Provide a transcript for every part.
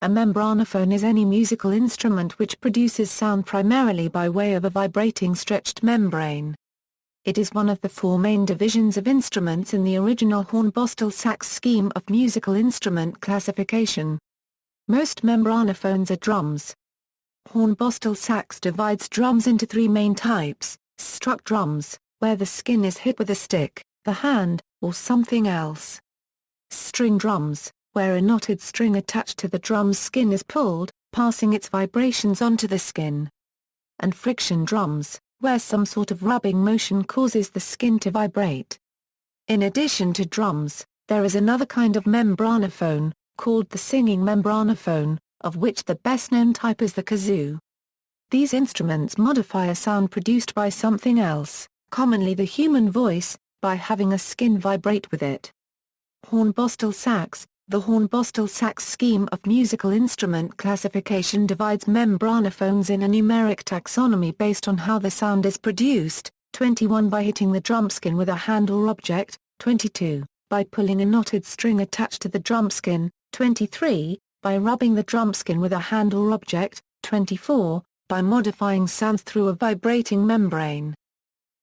A membranophone is any musical instrument which produces sound primarily by way of a vibrating stretched membrane. It is one of the four main divisions of instruments in the original Hornbostel-Sachs scheme of musical instrument classification. Most membranophones are drums. Hornbostel-Sachs divides drums into three main types: struck drums, where the skin is hit with a stick, the hand, or something else; string drums, where a knotted string attached to the drum's skin is pulled, passing its vibrations onto the skin; and friction drums, where some sort of rubbing motion causes the skin to vibrate. In addition to drums, there is another kind of membranophone, called the singing membranophone, of which the best-known type is the kazoo. These instruments modify a sound produced by something else, commonly the human voice, by having a skin vibrate with it. Hornbostel-Sachs. The Hornbostel-Sachs scheme of musical instrument classification divides membranophones in a numeric taxonomy based on how the sound is produced: 21 by hitting the drum skin with a hand or object, 22 by pulling a knotted string attached to the drum skin, 23 by rubbing the drum skin with a hand or object, 24 by modifying sounds through a vibrating membrane.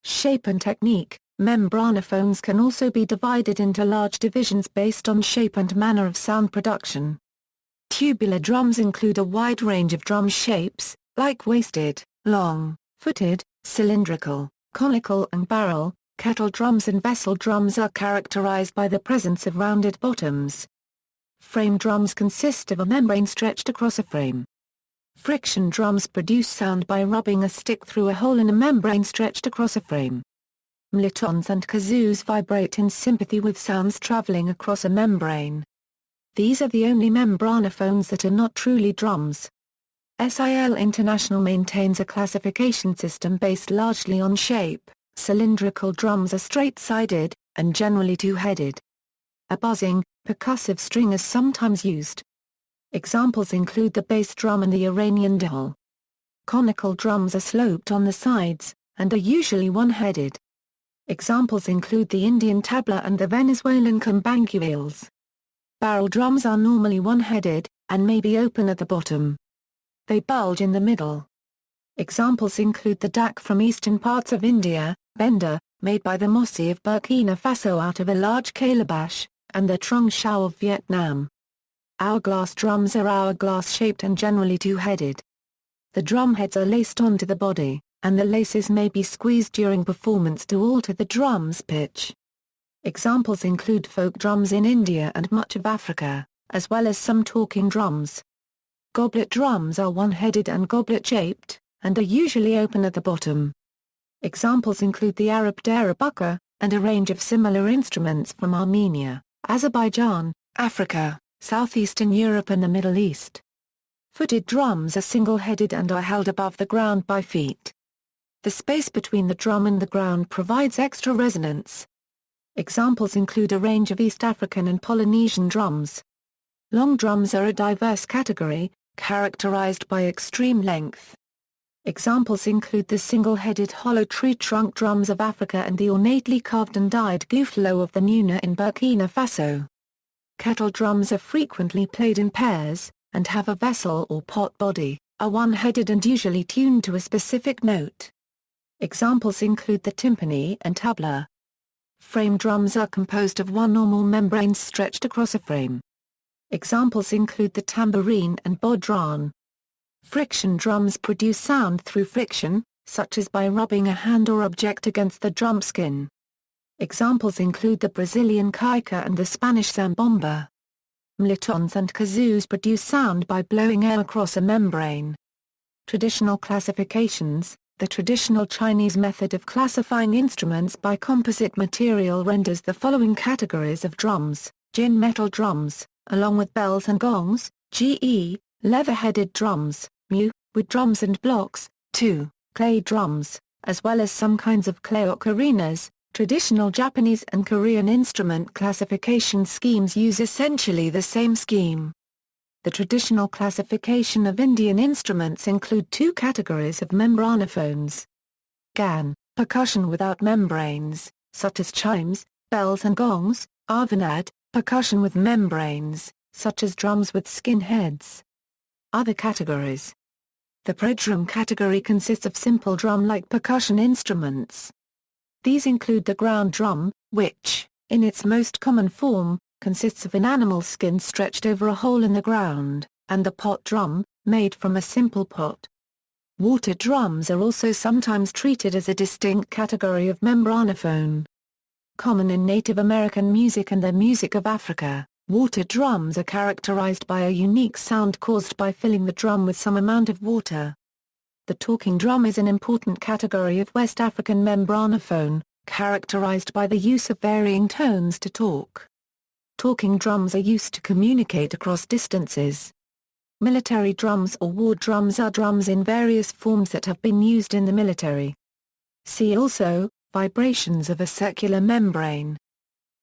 Shape and technique. Membranophones can also be divided into large divisions based on shape and manner of sound production. Tubular drums include a wide range of drum shapes, like waisted, long-footed, cylindrical, conical and barrel. Kettle drums and vessel drums are characterized by the presence of rounded bottoms. Frame drums consist of a membrane stretched across a frame. Friction drums produce sound by rubbing a stick through a hole in a membrane stretched across a frame. Mellotons and kazoos vibrate in sympathy with sounds traveling across a membrane. These are the only membranophones that are not truly drums. SIL International maintains a classification system based largely on shape. Cylindrical drums are straight-sided, and generally two-headed. A buzzing, percussive string is sometimes used. Examples include the bass drum and the Iranian dhol. Conical drums are sloped on the sides, and are usually one-headed. Examples include the Indian tabla and the Venezuelan cambanquillos. Barrel drums are normally one-headed, and may be open at the bottom. They bulge in the middle. Examples include the dak from eastern parts of India, benda, made by the Mossi of Burkina Faso out of a large calabash, and the trong shao of Vietnam. Hourglass drums are hourglass-shaped and generally two-headed. The drum heads are laced onto the body, and the laces may be squeezed during performance to alter the drum's pitch. Examples include folk drums in India and much of Africa, as well as some talking drums. Goblet drums are one-headed and goblet-shaped, and are usually open at the bottom. Examples include the Arab darabuka, and a range of similar instruments from Armenia, Azerbaijan, Africa, southeastern Europe and the Middle East. Footed drums are single-headed and are held above the ground by feet. The space between the drum and the ground provides extra resonance. Examples include a range of East African and Polynesian drums. Long drums are a diverse category, characterized by extreme length. Examples include the single-headed hollow tree trunk drums of Africa and the ornately carved and dyed gouflo of the Nuna in Burkina Faso. Kettle drums are frequently played in pairs, and have a vessel or pot body, are one-headed and usually tuned to a specific note. Examples include the timpani and tabla. Frame drums are composed of one or more membranes stretched across a frame. Examples include the tambourine and bodhrán. Friction drums produce sound through friction, such as by rubbing a hand or object against the drum skin. Examples include the Brazilian caica and the Spanish zambomba. Mellotons and kazoos produce sound by blowing air across a membrane. Traditional classifications. The traditional Chinese method of classifying instruments by composite material renders the following categories of drums: jin metal drums, along with bells and gongs; ge, leather-headed drums; mu, wood drums and blocks; tu, clay drums, as well as some kinds of clay ocarinas. Traditional Japanese and Korean instrument classification schemes use essentially the same scheme. The traditional classification of Indian instruments include two categories of membranophones. Gan, percussion without membranes, such as chimes, bells and gongs; Arvanad, percussion with membranes, such as drums with skin heads. Other categories. The prodrum category consists of simple drum-like percussion instruments. These include the ground drum, which, in its most common form, consists of an animal skin stretched over a hole in the ground, and the pot drum, made from a simple pot. Water drums are also sometimes treated as a distinct category of membranophone. Common in Native American music and the music of Africa, water drums are characterized by a unique sound caused by filling the drum with some amount of water. The talking drum is an important category of West African membranophone, characterized by the use of varying tones to talk. Talking drums are used to communicate across distances. Military drums or war drums are drums in various forms that have been used in the military. See also, vibrations of a circular membrane.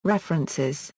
References